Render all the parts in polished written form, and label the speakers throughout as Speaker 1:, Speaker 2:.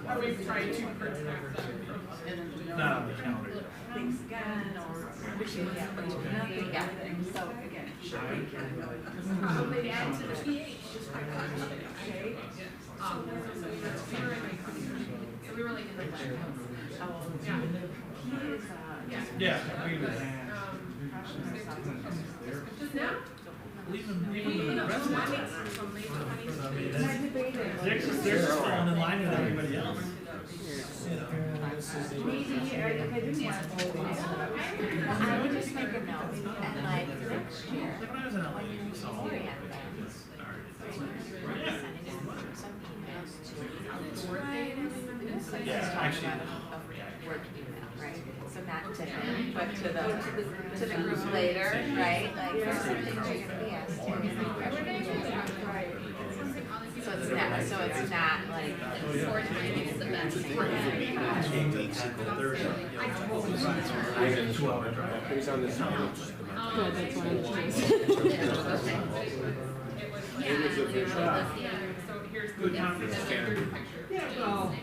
Speaker 1: Are we trying to protect them from
Speaker 2: Not on the calendar.
Speaker 3: Things again, or wishing we have nothing, yeah, so again, sure, we can.
Speaker 1: probably add to the pH?
Speaker 3: Okay.
Speaker 1: So we were like in the lab. Yeah.
Speaker 3: He is,
Speaker 1: Yeah.
Speaker 2: Yeah, agree with that.
Speaker 1: Just now?
Speaker 2: Even the rest of them.
Speaker 1: From late 20s.
Speaker 2: They're just falling in line with everybody else.
Speaker 3: maybe, if I didn't want to, I would just make a note, and like next year,
Speaker 2: Like when I was in LA, you saw all the
Speaker 3: orient them.
Speaker 2: Yeah, actually.
Speaker 3: Work email, right? So not to him, but to the group later, right? Like, here's some things you're gonna be asked to. So it's not like.
Speaker 1: It's the best.
Speaker 4: He's on this.
Speaker 1: So here's the picture. Yeah, well,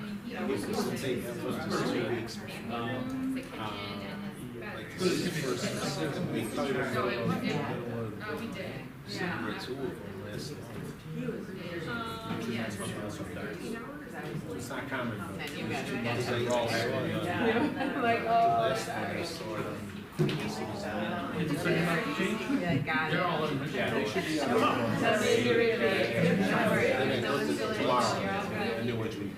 Speaker 1: we did. Yeah.
Speaker 4: It's not common.
Speaker 3: Like, oh,
Speaker 2: Yeah,
Speaker 3: got
Speaker 2: they're all in the
Speaker 4: They should be. I knew what you.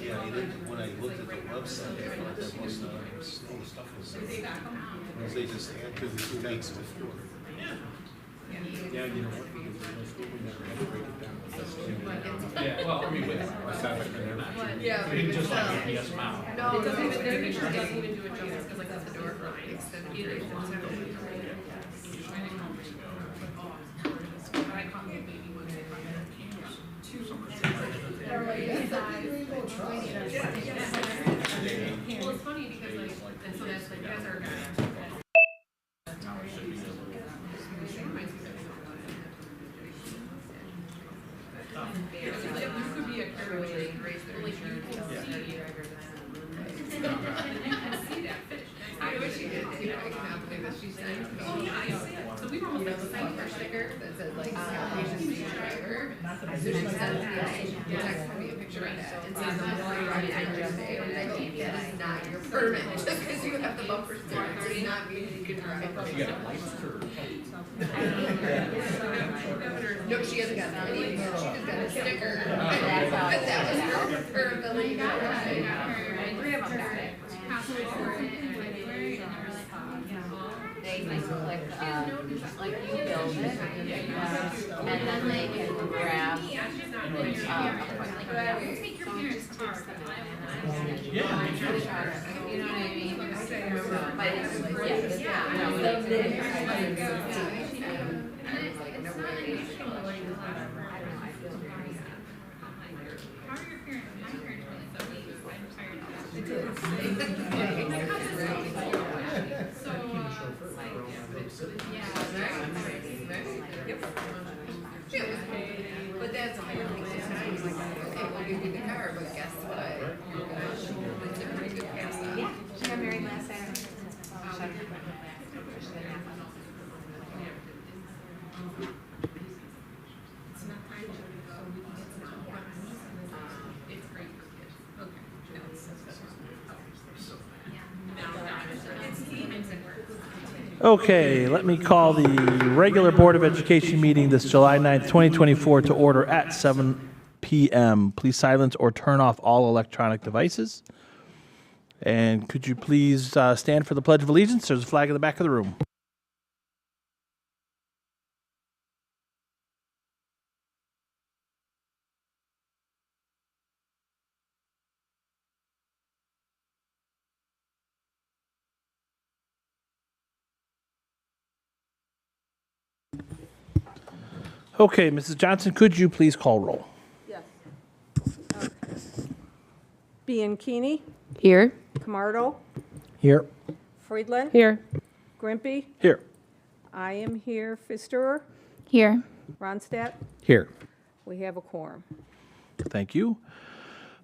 Speaker 5: Yeah, when I looked at the website, I thought that most of the stuff was, they just had to 2 weeks before.
Speaker 4: Yeah, you know what? We never had to break it down.
Speaker 2: Yeah, well, I mean, with.
Speaker 1: Yeah.
Speaker 2: We didn't just like yes mouth.
Speaker 1: No, it doesn't even, their picture doesn't even do it justice, because like that's the door for mine. Either. I caught me a baby once they found it. Well, it's funny because like, and so that's like, that's our guy. You could be a carrier race, but like you can see. You can see that fish.
Speaker 6: I wish you did, you know, I can't believe that she said.
Speaker 1: Oh, yeah, I see it. So we were almost
Speaker 6: You know,
Speaker 1: like
Speaker 6: the
Speaker 1: the same
Speaker 6: bumper
Speaker 1: person.
Speaker 6: sticker that said like, South Asian driver. So she sent me, texted me a picture of that. And says, I just say, and I go, that is not your permit. Just because you have the bumper sticker does not mean you can drive. No, she hasn't got that. She's got a sticker. But that was her ability to drive.
Speaker 3: Three of them got it. They can click, like you build it, and then they can grab,
Speaker 1: Take your parents' card.
Speaker 2: Yeah, me too.
Speaker 3: you know what I mean? But it's,
Speaker 1: How are your parents? My parents were like so I'm tired. So,
Speaker 6: But that's how you're making times. Okay, we'll give you the car, but guess what? It's a pretty good pass on.
Speaker 3: yeah, she got married last Saturday.
Speaker 1: it's not time to go. It's not. It's great for kids. Okay. It's demons and words.
Speaker 7: Okay, let me call the regular Board of Education meeting this July 9th, 2024 to order at 7 p.m. Please silence or turn off all electronic devices. And could you please stand for the Pledge of Allegiance? There's a flag in the back of the room. Okay, Mrs. Johnson, could you please call roll?
Speaker 8: Yes. Bianchini,
Speaker 9: Here.
Speaker 8: Camardo,
Speaker 7: Here.
Speaker 8: Friedland,
Speaker 9: Here.
Speaker 8: Grimpy,
Speaker 7: Here.
Speaker 8: I am here, Pfisterer,
Speaker 9: Here.
Speaker 8: Ronstadt.
Speaker 7: Here.
Speaker 8: We have a quorum.
Speaker 7: Thank you.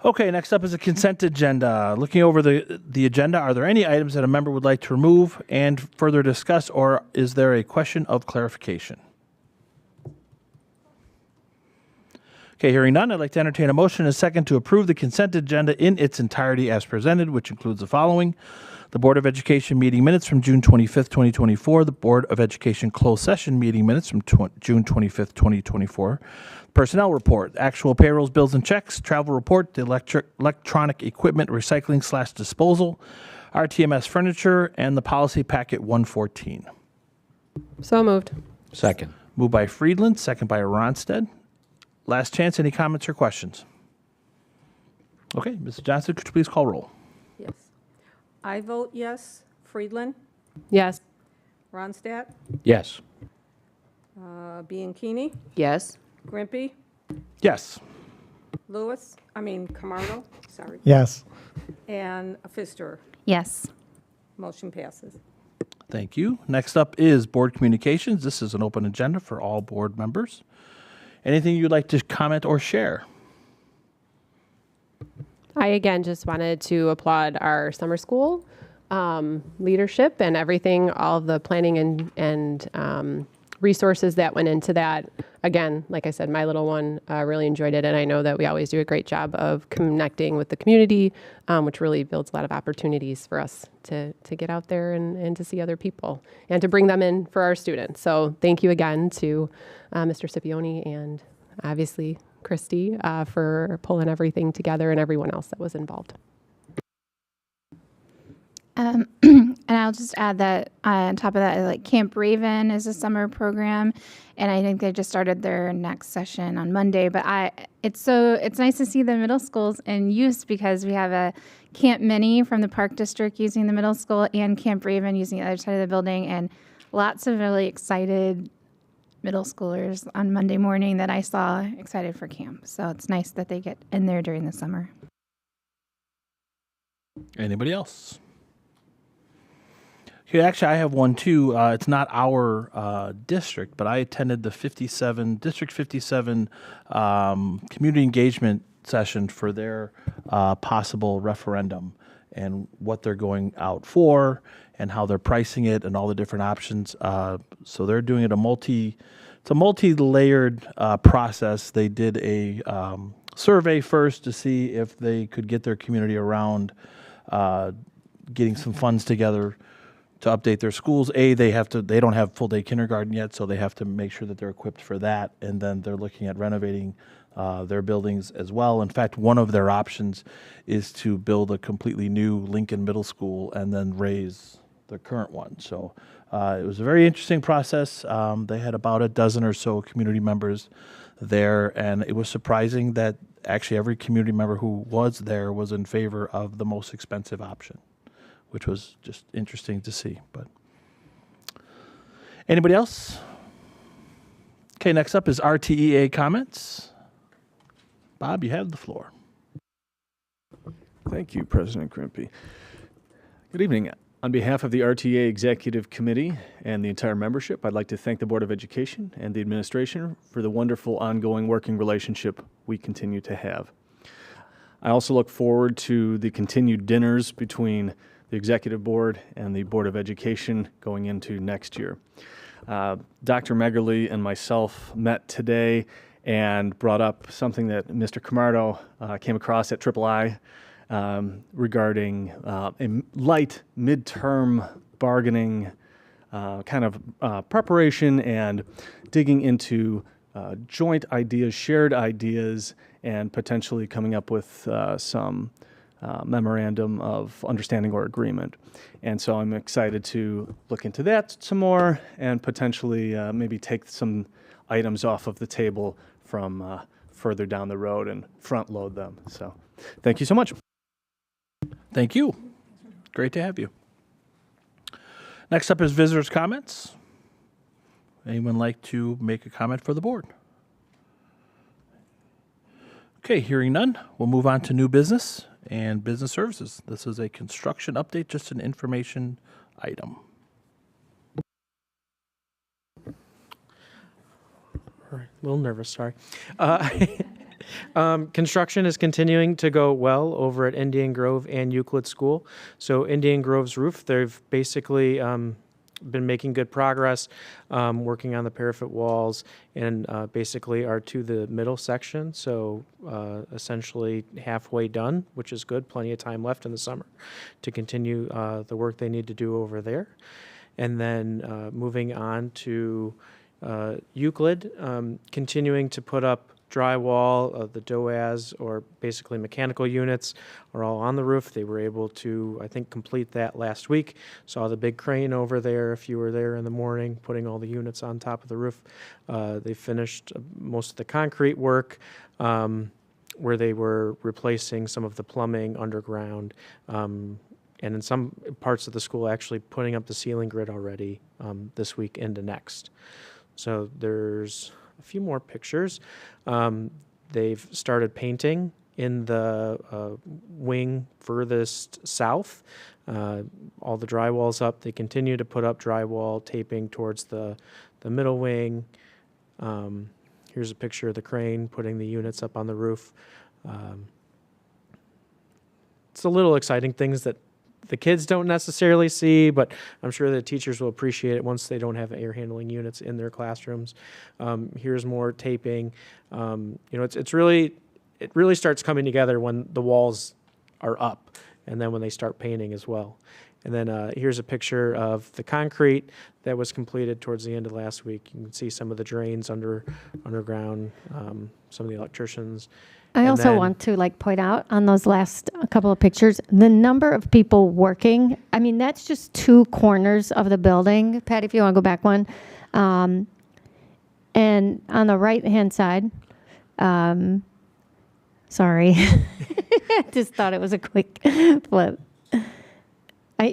Speaker 7: Okay, next up is a consent agenda. Looking over the agenda, are there any items that a member would like to remove and further discuss, or is there a question of clarification? Okay, hearing none, I'd like to entertain a motion and a second to approve the consent agenda in its entirety as presented, which includes the following: the Board of Education meeting minutes from June 25th, 2024, the Board of Education closed session meeting minutes from June 25th, 2024, personnel report, actual payrolls, bills, and checks, travel report, the electronic equipment recycling / disposal, RTMS furniture, and the policy packet 114.
Speaker 6: So moved.
Speaker 4: Second.
Speaker 7: Moved by Friedland, second by Ronstadt. Last chance, any comments or questions? Okay, Mrs. Johnson, could you please call roll?
Speaker 8: Yes. I vote yes. Friedland,
Speaker 6: Yes.
Speaker 8: Ronstadt,
Speaker 4: Yes.
Speaker 8: Bianchini,
Speaker 6: Yes.
Speaker 8: Grimpy,
Speaker 7: Yes.
Speaker 8: Camardo, sorry,
Speaker 9: Yes.
Speaker 8: and Pfister.
Speaker 10: Yes.
Speaker 8: Motion passes.
Speaker 7: Thank you. Next up is board communications. This is an open agenda for all board members. Anything you'd like to comment or share?
Speaker 6: I again just wanted to applaud our summer school leadership and everything, all of the planning and resources that went into that. Again, like I said, my little one really enjoyed it, and I know that we always do a great job of connecting with the community, which really builds a lot of opportunities for us to get out there and to see other people and to bring them in for our students. So thank you again to Mr. Scipione and obviously Christy for pulling everything together and everyone else that was involved.
Speaker 10: And I'll just add that on top of that, like Camp Raven is a summer program, and I think they just started their next session on Monday. But it's nice to see the middle schools in use, because we have a Camp Mini from the Park District using the middle school and Camp Raven using the other side of the building, and lots of really excited middle schoolers on Monday morning that I saw excited for camp. So it's nice that they get in there during the summer.
Speaker 7: Anybody else? Okay, actually, I have one too. It's not our district, but I attended the District 57 community engagement session for their possible referendum and what they're going out for and how they're pricing it and all the different options. So they're doing it it's a multi-layered process. They did a survey first to see if they could get their community around getting some funds together to update their schools. They don't have full day kindergarten yet, so they have to make sure that they're equipped for that. And then they're looking at renovating their buildings as well. In fact, one of their options is to build a completely new Lincoln Middle School and then raise the current one. So it was a very interesting process. They had about a dozen or so community members there, and it was surprising that actually every community member who was there was in favor of the most expensive option, which was just interesting to see. But anybody else? Okay, next up is RTEA comments. Bob, you have the floor.
Speaker 4: Thank you, President Grimpy. Good evening. On behalf of the RTA Executive Committee and the entire membership, I'd like to thank the Board of Education and the administration for the wonderful ongoing working relationship we continue to have. I also look forward to the continued dinners between the Executive Board and the Board of Education going into next year. Dr. Megerle and myself met today and brought up something that Mr. Camardo came across at III regarding a light midterm bargaining kind of preparation and digging into joint ideas, shared ideas, and potentially coming up with some memorandum of understanding or agreement. And so I'm excited to look into that some more and potentially maybe take some items off of the table from further down the road and front load them. So thank you so much.
Speaker 7: Thank you. Great to have you. Next up is visitors' comments. Anyone like to make a comment for the board? Okay, hearing none, we'll move on to new business and business services. This is a construction update, just an information item.
Speaker 11: All right, a little nervous, sorry.
Speaker 9: Construction is continuing to go well over at Indian Grove and Euclid School. So Indian Grove's roof, they've basically been making good progress, working on the parapet walls, and basically are to the middle section. So essentially halfway done, which is good. Plenty of time left in the summer to continue the work they need to do over there. And then moving on to Euclid, continuing to put up drywall, the DOAS, or basically mechanical units, are all on the roof. They were able to, I think, complete that last week. Saw the big crane over there if you were there in the morning, putting all the units on top of the roof. They finished most of the concrete work, where they were replacing some of the plumbing underground, and in some parts of the school actually putting up the ceiling grid already this week into next. So there's a few more pictures. They've started painting in the wing furthest south. All the drywall's up. They continue to put up drywall taping towards the middle wing. Here's a picture of the crane putting the units up on the roof. It's a little exciting things that the kids don't necessarily see, but I'm sure the teachers will appreciate it once they don't have air handling units in their classrooms. Here's more taping. It really starts coming together when the walls are up, and then when they start painting as well. And then here's a picture of the concrete that was completed towards the end of last week. You can see some of the drains underground, some of the electricians.
Speaker 11: I also want to point out on those last couple of pictures, the number of people working. I mean, that's just two corners of the building. Pat, if you want to go back one. And on the right-hand side, sorry, I just thought it was a quick flip.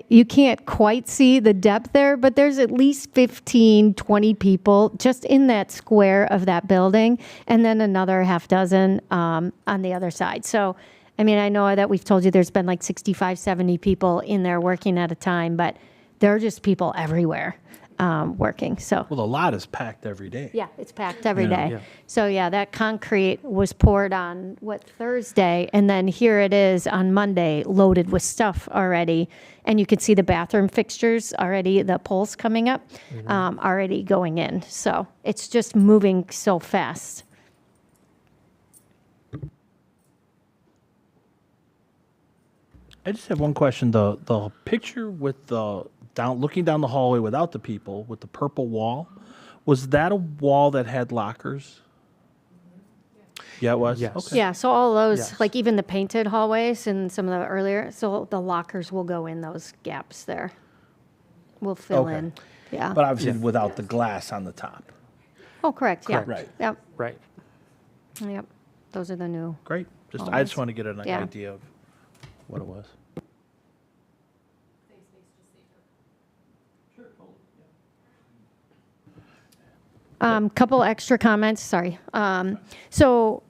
Speaker 11: You can't quite see the depth there, but there's at least 15, 20 people just in that square of that building, and then another half dozen on the other side. So, I mean, I know that we've told you there's been like 65, 70 people in there working at a time, but there are just people everywhere working. So,
Speaker 7: Well, the lot is packed every day.
Speaker 11: yeah, it's packed every day.
Speaker 9: Yeah.
Speaker 11: So, yeah, that concrete was poured on, Thursday, and then here it is on Monday, loaded with stuff already. And you can see the bathroom fixtures already, the poles coming up, already going in. So it's just moving so fast.
Speaker 7: I just have one question. The picture with the looking down the hallway without the people, with the purple wall, was that a wall that had lockers? Yeah, it was?
Speaker 9: Yes.
Speaker 7: Okay.
Speaker 11: Yeah, so all those,
Speaker 9: Yes.
Speaker 11: like even the painted hallways and some of the earlier, so the lockers will go in those gaps there. We'll fill
Speaker 7: Okay.
Speaker 11: in. Yeah.
Speaker 7: But obviously without the glass on the top.
Speaker 11: Oh, correct, yeah.
Speaker 7: Right.
Speaker 11: Yep,
Speaker 9: Right.
Speaker 11: yep. Those are the new.
Speaker 7: Great. I just
Speaker 11: Always.
Speaker 7: want to get an
Speaker 11: Yeah.
Speaker 7: idea of what it was.
Speaker 11: Couple extra comments, sorry. So,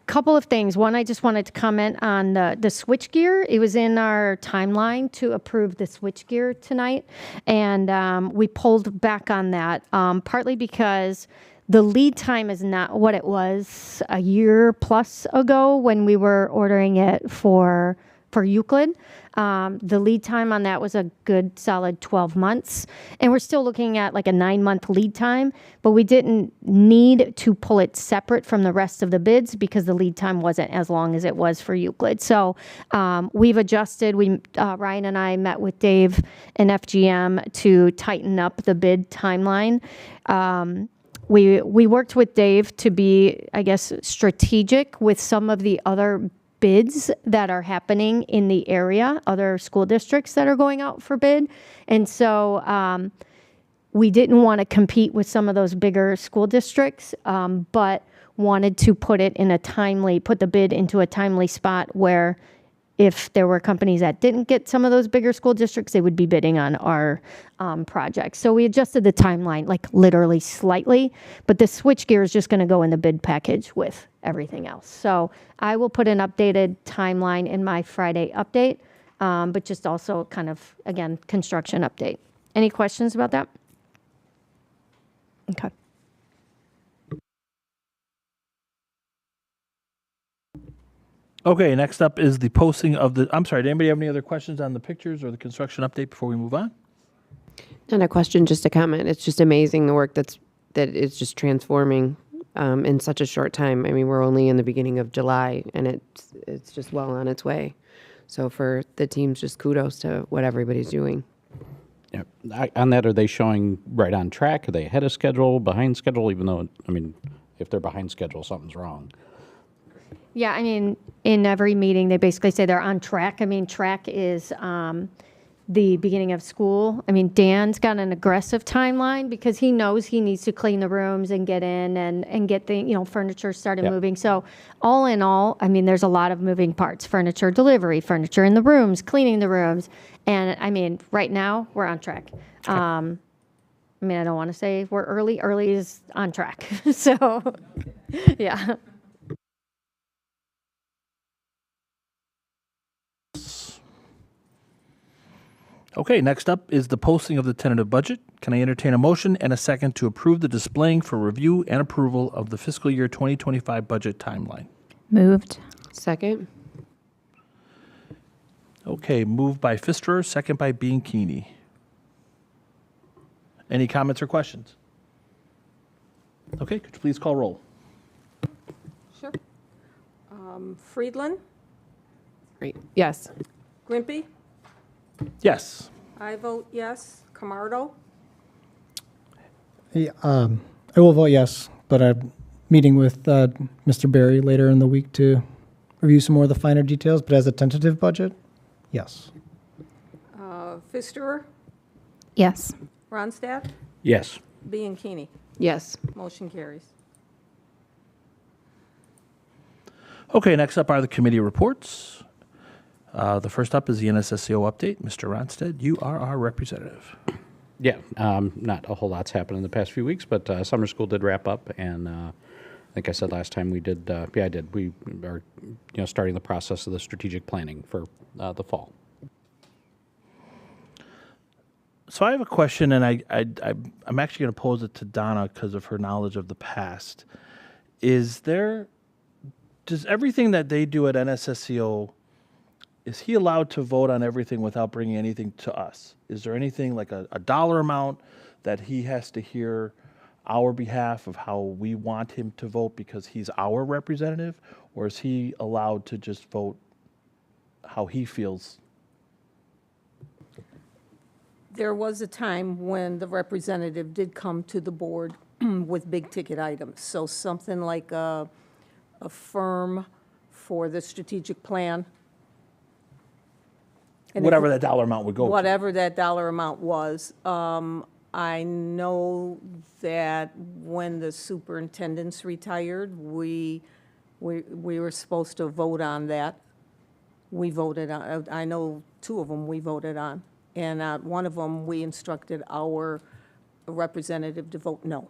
Speaker 11: couple of things. One, I just wanted to comment on the switchgear. It was in our timeline to approve the switchgear tonight, and we pulled back on that, partly because the lead time is not what it was a year plus ago when we were ordering it for Euclid. The lead time on that was a good solid 12 months. And we're still looking at like a 9-month lead time, but we didn't need to pull it separate from the rest of the bids because the lead time wasn't as long as it was for Euclid. So we've adjusted. Ryan and I met with Dave and FGM to tighten up the bid timeline. We worked with Dave to be, I guess, strategic with some of the other bids that are happening in the area, other school districts that are going out for bid. And so we didn't want to compete with some of those bigger school districts, but wanted to put the bid into a timely spot where if there were companies that didn't get some of those bigger school districts, they would be bidding on our project. So we adjusted the timeline, like literally slightly, but the switchgear is just going to go in the bid package with everything else. So I will put an updated timeline in my Friday update, but just also kind of, again, construction update. Any questions about that? Okay.
Speaker 7: Okay, next up is the posting of the, I'm sorry, did anybody have any other questions on the pictures or the construction update before we move on?
Speaker 12: Not a question, just a comment. It's just amazing the work that it's just transforming in such a short time. I mean, we're only in the beginning of July, and it's just well on its way. So for the teams, just kudos to what everybody's doing.
Speaker 13: Yeah. On that, are they showing right on track? Are they ahead of schedule, behind schedule? Even though, I mean, if they're behind schedule, something's wrong.
Speaker 11: Yeah, I mean, in every meeting, they basically say they're on track. I mean, track is the beginning of school. I mean, Dan's got an aggressive timeline because he knows he needs to clean the rooms and get in and get the, furniture started moving. So all in all, I mean, there's a lot of moving parts, furniture delivery, furniture in the rooms, cleaning the rooms. And I mean, right now we're on track. I mean, I don't want to say we're early. Early is on track. So, yeah.
Speaker 7: Okay, next up is the posting of the tentative budget. Can I entertain a motion and a second to approve the displaying for review and approval of the fiscal year 2025 budget timeline?
Speaker 10: Moved.
Speaker 12: Second?
Speaker 7: Okay, moved by Pfisterer, second by Bianchini. Any comments or questions? Okay, could you please call roll?
Speaker 8: Sure. Friedland,
Speaker 12: Great. Yes.
Speaker 8: Grimpy,
Speaker 7: Yes.
Speaker 8: I vote yes. Camardo,
Speaker 14: I will vote yes, but I'm meeting with Mr. Barry later in the week to review some more of the finer details, but as a tentative budget, yes.
Speaker 8: Pfisterer,
Speaker 10: Yes.
Speaker 8: Ronstadt,
Speaker 13: Yes.
Speaker 8: Bianchini.
Speaker 12: Yes.
Speaker 8: Motion carries.
Speaker 7: Okay, next up are the committee reports. The first up is the NSSCO update. Mr. Ronstadt, you are our representative.
Speaker 13: Yeah, not a whole lot's happened in the past few weeks, but summer school did wrap up, and like I said last time, we did. I did. We are, starting the process of the strategic planning for the fall.
Speaker 7: So I have a question, and I'm actually going to pose it to Donna because of her knowledge of the past. Does everything that they do at NSSCO, is he allowed to vote on everything without bringing anything to us? Is there anything like a dollar amount that he has to hear our behalf of how we want him to vote because he's our representative? Or is he allowed to just vote how he feels?
Speaker 8: There was a time when the representative did come to the board with big-ticket items. So something like a firm for the strategic plan. And
Speaker 7: Whatever that dollar amount would go to.
Speaker 8: whatever that dollar amount was. I know that when the superintendents retired, we were supposed to vote on that. We voted on, I know two of them we voted on. And one of them, we instructed our representative to vote no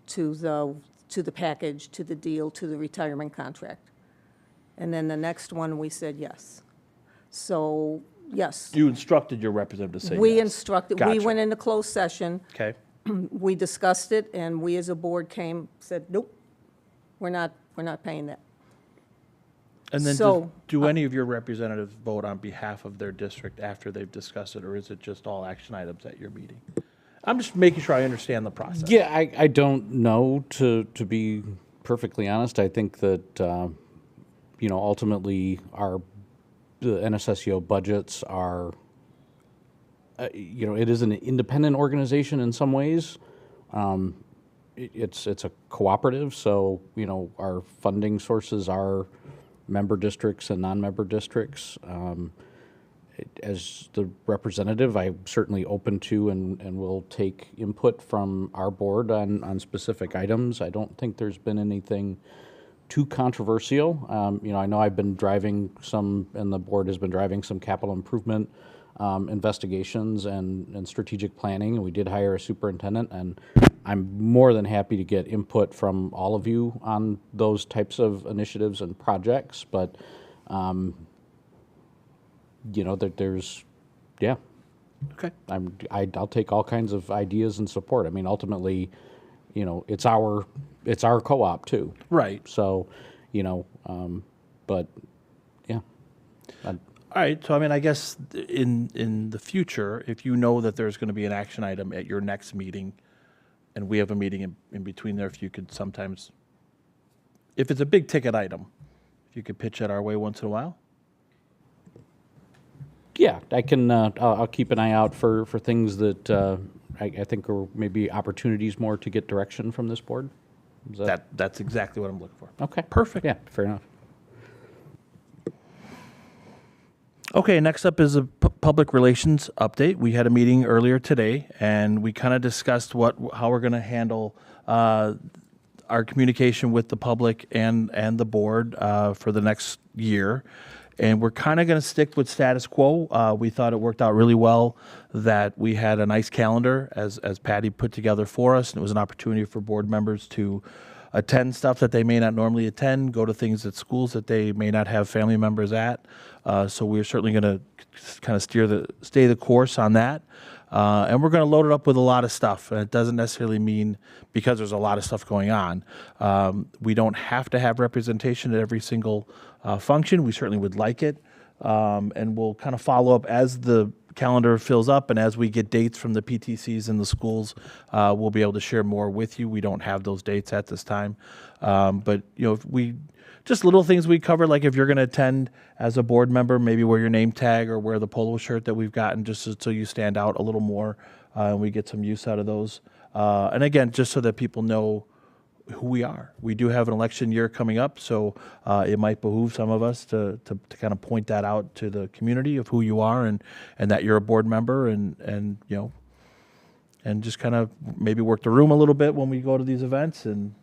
Speaker 8: to the package, to the deal, to the retirement contract. And then the next one, we said yes. So, yes.
Speaker 7: You instructed your representative to say
Speaker 8: We
Speaker 7: yes.
Speaker 8: instructed, we
Speaker 7: Gotcha.
Speaker 8: went into closed session,
Speaker 7: Okay.
Speaker 8: we discussed it, and we as a board said, nope, we're not paying that.
Speaker 7: And then
Speaker 8: So,
Speaker 7: do any of your representatives vote on behalf of their district after they've discussed it, or is it just all action items at your meeting? I'm just making sure I understand the process.
Speaker 13: Yeah, I don't know, to be perfectly honest. I think that, ultimately the NSSCO budgets are, it is an independent organization in some ways. It's a cooperative, so, our funding sources are member districts and non-member districts. As the representative, I'm certainly open to and will take input from our board on specific items. I don't think there's been anything too controversial. I know I've been driving some, and the board has been driving some capital improvement investigations and strategic planning. And we did hire a superintendent, and I'm more than happy to get input from all of you on those types of initiatives and projects. But there's, yeah.
Speaker 7: Okay.
Speaker 13: I'll take all kinds of ideas and support. I mean, ultimately, it's our co-op too.
Speaker 7: Right.
Speaker 13: So, but yeah.
Speaker 7: All right, so I mean, I guess in the future, if you know that there's going to be an action item at your next meeting, and we have a meeting in between there, if you could sometimes, if it's a big ticket item, if you could pitch it our way once in a while.
Speaker 13: Yeah, I can, I'll keep an eye out for things that I think are maybe opportunities more to get direction from this board. Is
Speaker 7: That's exactly what I'm looking for.
Speaker 13: Okay.
Speaker 7: Perfect.
Speaker 13: Yeah, fair enough.
Speaker 7: Okay, next up is a public relations update. We had a meeting earlier today, and we kind of discussed how we're going to handle our communication with the public and the board for the next year. And we're kind of going to stick with status quo. We thought it worked out really well that we had a nice calendar as Patty put together for us, and it was an opportunity for board members to attend stuff that they may not normally attend, go to things at schools that they may not have family members at. So we're certainly going to kind of stay the course on that. And we're going to load it up with a lot of stuff. And it doesn't necessarily mean because there's a lot of stuff going on. We don't have to have representation at every single function. We certainly would like it. And we'll kind of follow up as the calendar fills up and as we get dates from the PTCs and the schools, we'll be able to share more with you. We don't have those dates at this time. But, you know, if just little things we cover, like if you're going to attend as a board member, maybe wear your name tag or wear the polo shirt that we've gotten just so you stand out a little more and we get some use out of those. And again, just so that people know who we are. We do have an election year coming up, so it might behoove some of us to kind of point that out to the community of who you are and that you're a board member and you know, and just kind of maybe work the room a little bit when we go to these events and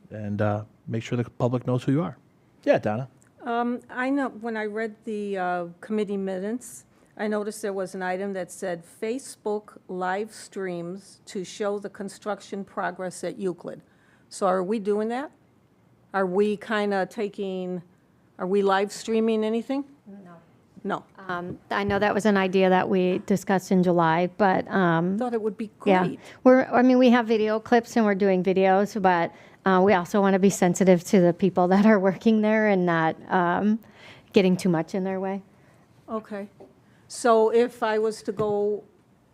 Speaker 7: make sure the public knows who you are. Yeah, Donna.
Speaker 8: I know when I read the committee minutes, I noticed there was an item that said Facebook live streams to show the construction progress at Euclid. So are we doing that? Are we kind of are we live streaming anything? No.
Speaker 11: I know that was an idea that we discussed in July, but
Speaker 8: Thought it would be great.
Speaker 11: yeah, we have video clips and we're doing videos, but we also want to be sensitive to the people that are working there and not getting too much in their way.
Speaker 8: Okay. So if I was to go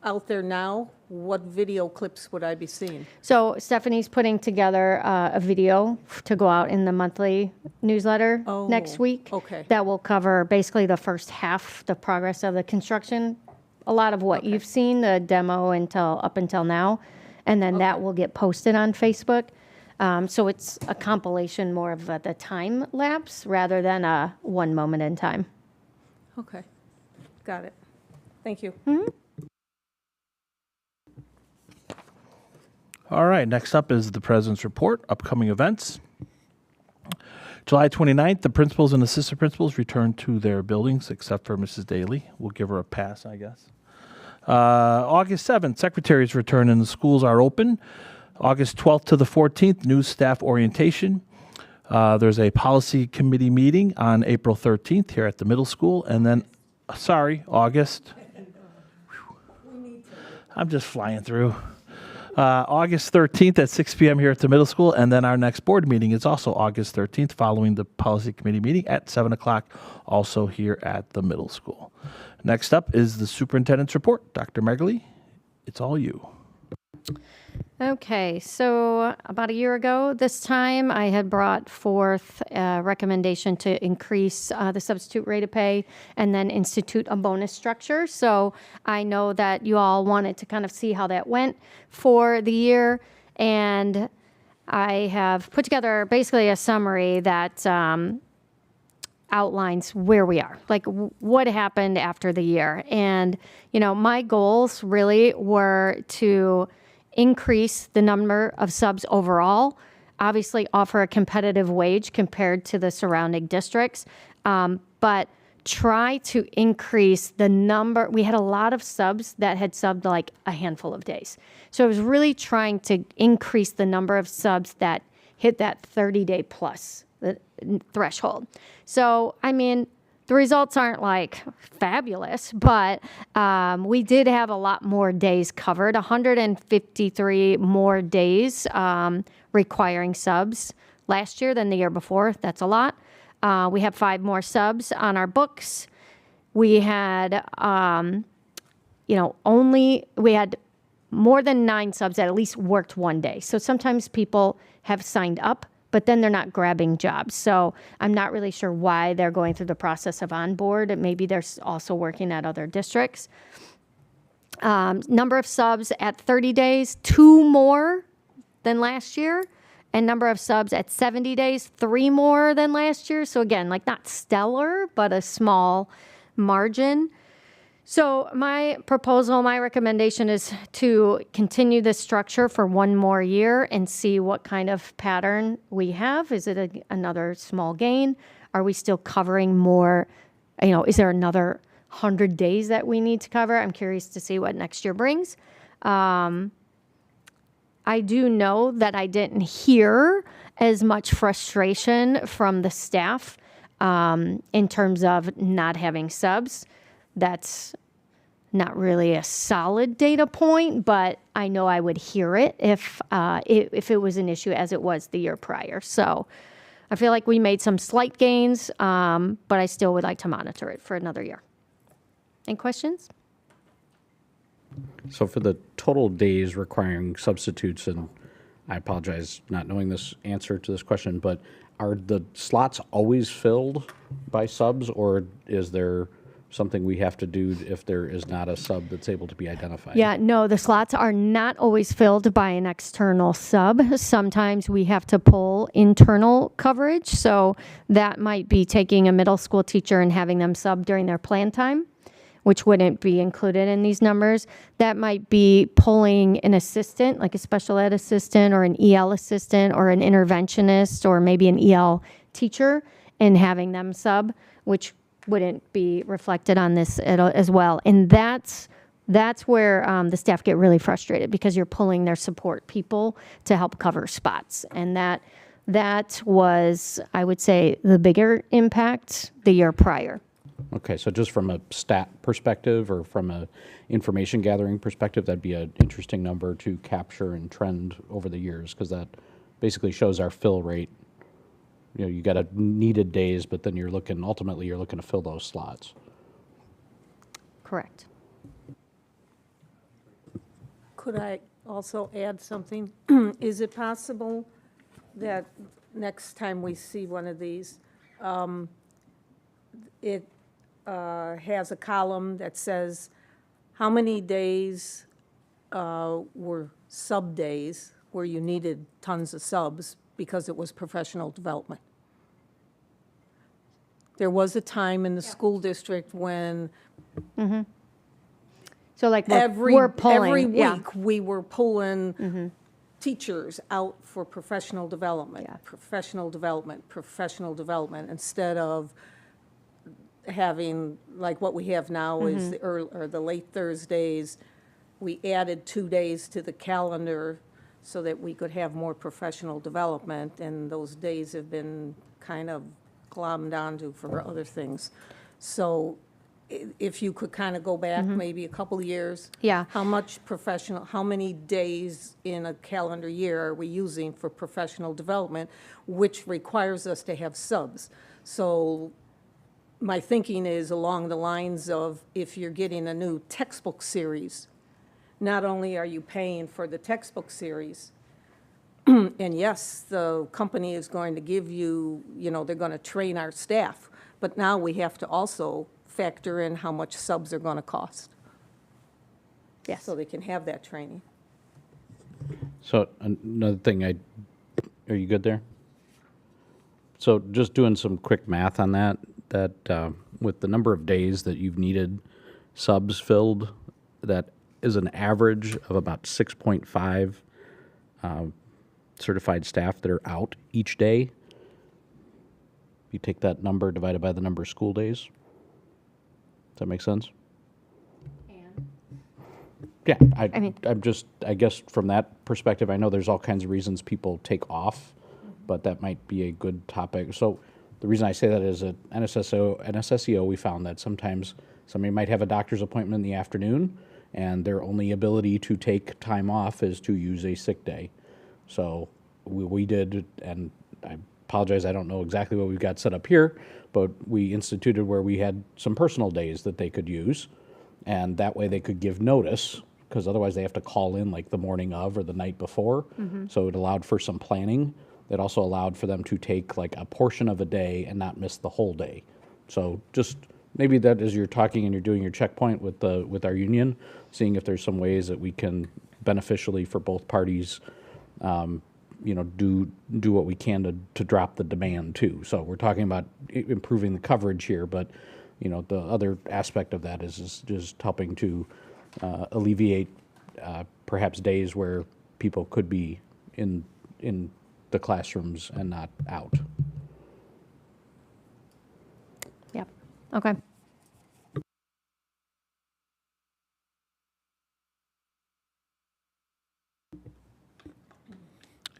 Speaker 8: out there now, what video clips would I be seeing?
Speaker 11: So Stephanie's putting together a video to go out in the monthly newsletter next week.
Speaker 8: Okay.
Speaker 11: That will cover basically the first half, the progress of the construction, a lot of what you've seen, the demo up until now, and then that will get posted on Facebook. So it's a compilation more of the time lapse rather than a one moment in time.
Speaker 8: Okay. Got it. Thank you.
Speaker 7: All right, next up is the President's Report, upcoming events. July 29th, the principals and assistant principals return to their buildings, except for Mrs. Daly. We'll give her a pass, I guess. August 7th, secretaries return and the schools are open. August 12th to the 14th, new staff orientation. There's a policy committee meeting on April 13th here at the middle school. And then, August. I'm just flying through. August 13th at 6 p.m. here at the middle school, and then our next board meeting is also August 13th, following the policy committee meeting at 7 o'clock, also here at the middle school. Next up is the superintendent's report. Dr. Megley, it's all you.
Speaker 11: Okay, so about a year ago this time, I had brought forth a recommendation to increase the substitute rate of pay and then institute a bonus structure. So I know that you all wanted to kind of see how that went for the year, and I have put together basically a summary that outlines where we are, like what happened after the year. And, you know, my goals really were to increase the number of subs overall, obviously offer a competitive wage compared to the surrounding districts, but try to increase the number. We had a lot of subs that had subbed like a handful of days. So I was really trying to increase the number of subs that hit that 30-day plus threshold. So, I mean, the results aren't like fabulous, but we did have a lot more days covered, 153 more days requiring subs last year than the year before. That's a lot. We have 5 more subs on our books. We had, we had more than 9 subs that at least worked one day. So sometimes people have signed up, but then they're not grabbing jobs. So I'm not really sure why they're going through the process of onboard. Maybe they're also working at other districts. Number of subs at 30 days, 2 more than last year. And number of subs at 70 days, 3 more than last year. So again, like not stellar, but a small margin. So my proposal, my recommendation is to continue this structure for 1 more year and see what kind of pattern we have. Is it another small gain? Are we still covering more? Is there another 100 days that we need to cover? I'm curious to see what next year brings. I do know that I didn't hear as much frustration from the staff in terms of not having subs. That's not really a solid data point, but I know I would hear it if it was an issue as it was the year prior. So I feel like we made some slight gains, but I still would like to monitor it for another year. Any questions?
Speaker 13: So for the total days requiring substitutes, and I apologize not knowing this answer to this question, but are the slots always filled by subs, or is there something we have to do if there is not a sub that's able to be identified?
Speaker 11: Yeah, no, the slots are not always filled by an external sub. Sometimes we have to pull internal coverage. So that might be taking a middle school teacher and having them sub during their plan time, which wouldn't be included in these numbers. That might be pulling an assistant, like a special ed assistant or an EL assistant or an interventionist or maybe an EL teacher, and having them sub, which wouldn't be reflected on this as well. And that's where the staff get really frustrated, because you're pulling their support people to help cover spots. And that was, I would say, the bigger impact the year prior.
Speaker 13: Okay, so just from a stat perspective or from a information gathering perspective, that'd be an interesting number to capture and trend over the years, because that basically shows our fill rate. You got a needed days, but then ultimately you're looking to fill those slots.
Speaker 11: Correct.
Speaker 8: Could I also add something? Is it possible that next time we see one of these, it has a column that says how many days were sub days where you needed tons of subs because it was professional development? There was a time in the school district when
Speaker 11: So like
Speaker 8: every
Speaker 11: pulling,
Speaker 8: week we were pulling teachers out for professional development, professional development, instead of having, like what we have now is the late Thursdays. We added 2 days to the calendar so that we could have more professional development, and those days have been kind of glommed onto for other things. So if you could kind of go back maybe a couple of years.
Speaker 11: Yeah.
Speaker 8: How many days in a calendar year are we using for professional development, which requires us to have subs? So my thinking is along the lines of, if you're getting a new textbook series, not only are you paying for the textbook series, and yes, the company is going to give you, they're going to train our staff, but now we have to also factor in how much subs are going to cost.
Speaker 11: Yes.
Speaker 8: So they can have that training.
Speaker 13: So another thing, are you good there? So just doing some quick math on that with the number of days that you've needed subs filled, that is an average of about 6.5 certified staff that are out each day. You take that number divided by the number of school days. Does that make sense? Yeah, I guess from that perspective, I know there's all kinds of reasons people take off, but that might be a good topic. So the reason I say that is at NSSEO, we found that sometimes somebody might have a doctor's appointment in the afternoon, and their only ability to take time off is to use a sick day. So we did, and I apologize, I don't know exactly what we've got set up here, but we instituted where we had some personal days that they could use, and that way they could give notice, because otherwise they have to call in like the morning of or the night before. So it allowed for some planning. It also allowed for them to take like a portion of a day and not miss the whole day. So just maybe that as you're talking and you're doing your checkpoint with our union, seeing if there's some ways that we can beneficially for both parties, do what we can to drop the demand too. So we're talking about improving the coverage here, but the other aspect of that is just helping to alleviate perhaps days where people could be in the classrooms and not out.
Speaker 11: Yep. Okay.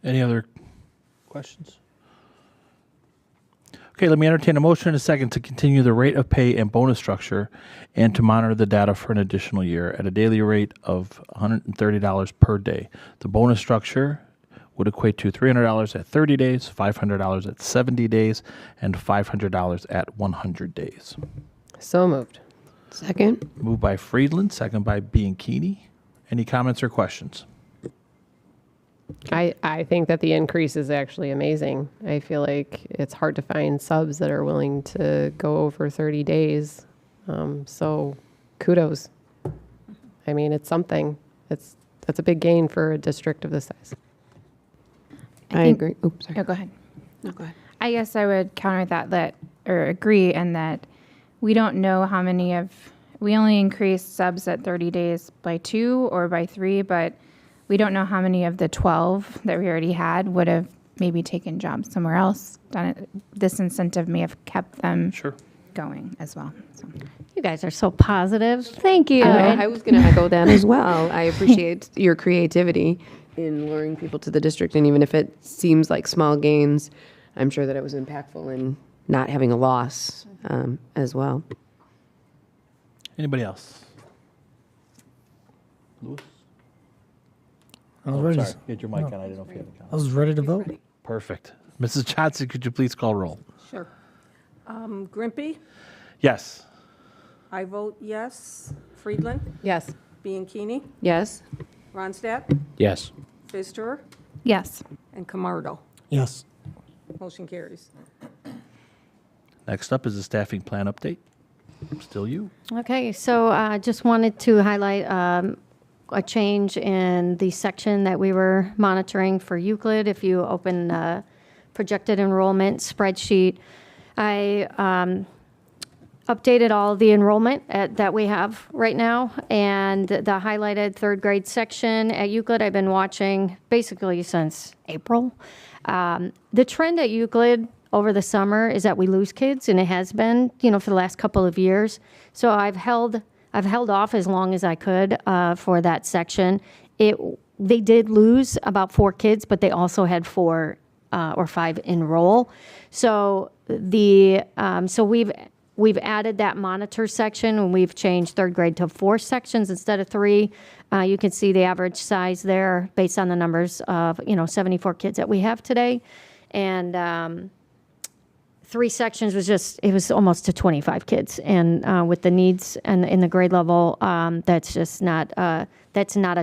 Speaker 7: Any other questions? Okay, let me entertain a motion in a second to continue the rate of pay and bonus structure and to monitor the data for an additional year at a daily rate of $130 per day. The bonus structure would equate to $300 at 30 days, $500 at 70 days, and $500 at 100 days.
Speaker 12: So moved. Second.
Speaker 7: Moved by Friedland, second by Bianchini. Any comments or questions?
Speaker 15: I think that the increase is actually amazing. I feel like it's hard to find subs that are willing to go over 30 days. So kudos. I mean, it's something. That's a big gain for a district of this size.
Speaker 12: I agree. Oops, sorry.
Speaker 10: Oh, go ahead.
Speaker 12: No, go ahead.
Speaker 10: I guess I would counter that or agree in that we don't know how many we only increased subs at 30 days by 2 or by 3, but we don't know how many of the 12 that we already had would have maybe taken jobs somewhere else. This incentive may have kept them going as well. So.
Speaker 11: You guys are so positive. Thank you.
Speaker 12: I was going to echo that as well. I appreciate your creativity in luring people to the district, and even if it seems like small gains, I'm sure that it was impactful in not having a loss as well.
Speaker 7: Anybody else? Louis?
Speaker 14: I was ready.
Speaker 7: Sorry, get your mic on. I didn't know if you had a comment.
Speaker 14: I was ready to vote.
Speaker 7: Perfect. Mrs. Johnson, could you please call roll?
Speaker 8: Sure. Grimpy,
Speaker 7: Yes.
Speaker 8: I vote yes. Friedland,
Speaker 15: Yes.
Speaker 8: Bianchini,
Speaker 12: Yes?
Speaker 8: Ronstadt,
Speaker 13: Yes.
Speaker 8: Pfister,
Speaker 10: Yes.
Speaker 8: and Camardo.
Speaker 14: Yes.
Speaker 8: Motion carries.
Speaker 7: Next up is the staffing plan update. Still you.
Speaker 11: Okay, so just wanted to highlight a change in the section that we were monitoring for Euclid. If you open the projected enrollment spreadsheet, I updated all the enrollment that we have right now, and the highlighted third grade section at Euclid I've been watching basically since April. The trend at Euclid over the summer is that we lose kids, and it has been, for the last couple of years. So I've held off as long as I could for that section. They did lose about 4 kids, but they also had 4 or 5 enroll. So we've added that monitor section, and we've changed third grade to 4 sections instead of 3. You can see the average size there based on the numbers of 74 kids that we have today, and 3 sections was almost to 25 kids, and with the needs and in the grade level, that's just not a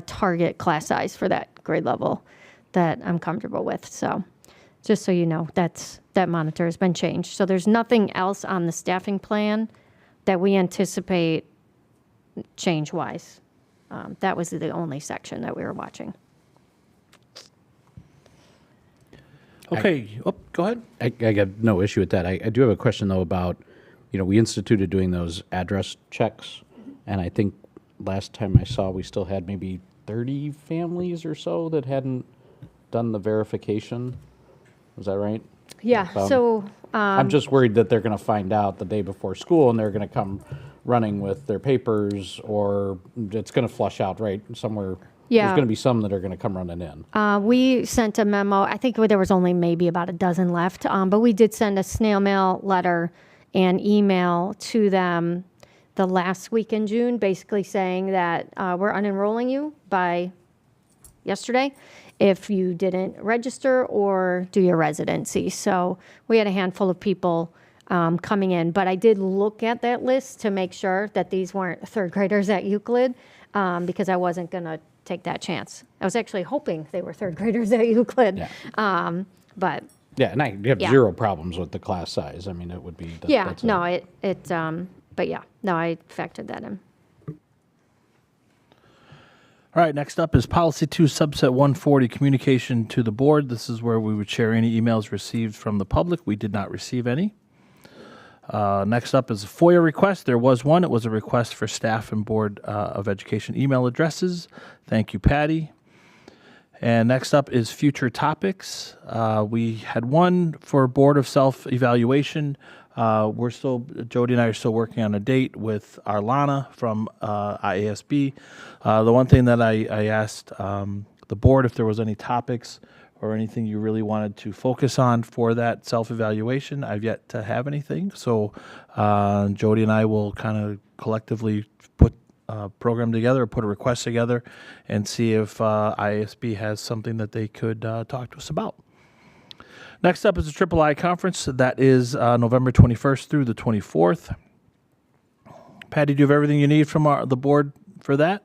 Speaker 11: target class size for that grade level that I'm comfortable with. So just so you know, that monitor has been changed. So there's nothing else on the staffing plan that we anticipate change-wise. That was the only section that we were watching.
Speaker 7: Okay. Go ahead.
Speaker 13: I got no issue with that. I do have a question, though, about, we instituted doing those address checks, and I think last time I saw we still had maybe 30 families or so that hadn't done the verification. Was that right?
Speaker 11: Yeah,
Speaker 13: I'm just worried that they're going to find out the day before school, and they're going to come running with their papers, or it's going to flush out right somewhere.
Speaker 11: Yeah.
Speaker 13: There's going to be some that are going to come running in.
Speaker 11: We sent a memo. I think there was only maybe about a dozen left, but we did send a snail mail letter and email to them the last week in June, basically saying that we're unenrolling you by yesterday, if you didn't register or do your residency. So we had a handful of people coming in, but I did look at that list to make sure that these weren't third graders at Euclid, because I wasn't going to take that chance. I was actually hoping they were third graders at Euclid.
Speaker 13: Yeah.
Speaker 11: But
Speaker 13: Yeah, and I have
Speaker 11: Yeah.
Speaker 13: zero problems with the class size. I mean, it would be.
Speaker 11: yeah,
Speaker 13: that's a-
Speaker 11: no, but yeah, no, I factored that in.
Speaker 7: All right, next up is Policy 2, Subset 140, Communication to the Board. This is where we would share any emails received from the public. We did not receive any. Next up is a FOIA request. There was one. It was a request for staff and Board of Education email addresses. Thank you, Patty. And next up is future topics. We had one for Board of Self-Evaluation. Jody and I are still working on a date with Arlana from IASB. The one thing that I asked the board if there was any topics or anything you really wanted to focus on for that self-evaluation. I've yet to have anything. So Jody and I will kind of collectively put a program together, or put a request together, and see if IASB has something that they could talk to us about. Next up is the Triple I Conference. That is November 21st through the 24th. Patty, do you have everything you need from the board for that?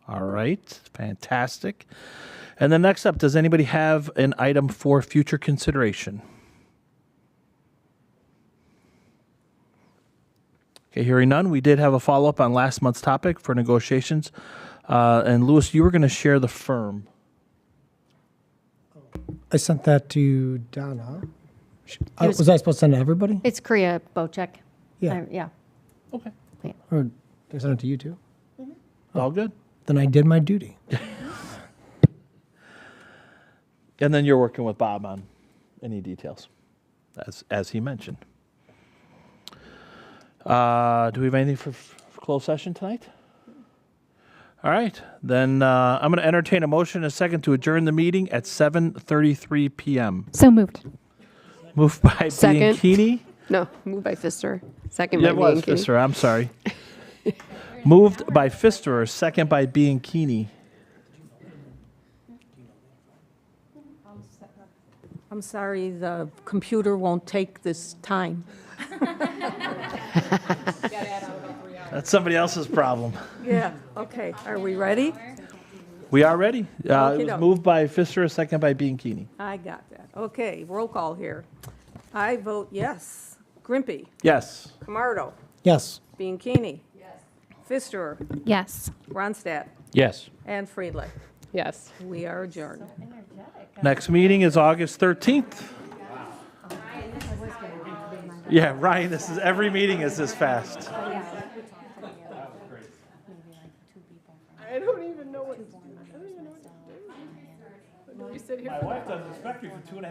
Speaker 7: All right, fantastic. And then next up, does anybody have an item for future consideration? Okay, hearing none, we did have a follow-up on last month's topic for negotiations. And Louis, you were going to share the firm.
Speaker 14: I sent that to Donna.
Speaker 11: was-
Speaker 14: Was I supposed to send it to everybody?
Speaker 11: It's Korea Bocek.
Speaker 14: Yeah.
Speaker 11: Yeah.
Speaker 7: Okay.
Speaker 14: Or did I send it to you too?
Speaker 7: All good.
Speaker 14: Then I did my duty.
Speaker 7: And then you're working with Bob on any details, as he mentioned. Do we have anything for closed session tonight? All right, then I'm going to entertain a motion and a second to adjourn the meeting at 7:33 p.m.
Speaker 10: So moved.
Speaker 7: Moved by
Speaker 12: Second.
Speaker 7: Bianchini.
Speaker 12: No, moved by Pfister. Second
Speaker 7: Yeah,
Speaker 12: by
Speaker 7: it was
Speaker 12: Bianchini.
Speaker 7: Pfister, I'm sorry. Moved by Pfister, second by Bianchini.
Speaker 8: I'm sorry, the computer won't take this time.
Speaker 7: That's somebody else's problem.
Speaker 8: Yeah, okay, are we ready?
Speaker 7: We are ready. It was
Speaker 8: Okey-doke.
Speaker 7: moved by Pfister, second by Bianchini.
Speaker 8: I got that. Okay, roll call here. I vote yes. Grimpy,
Speaker 7: Yes.
Speaker 8: Camardo,
Speaker 14: Yes.
Speaker 8: Bianchini. Yes. Pfister,
Speaker 10: Yes.
Speaker 8: Ronstadt,
Speaker 13: Yes.
Speaker 8: and Friedle.
Speaker 15: Yes.
Speaker 8: We are adjourned.
Speaker 7: Next meeting is August 13th. Yeah, Ryan, every meeting is this fast.
Speaker 6: I don't even know what to do. You sit here.
Speaker 7: My wife doesn't expect me for 2.5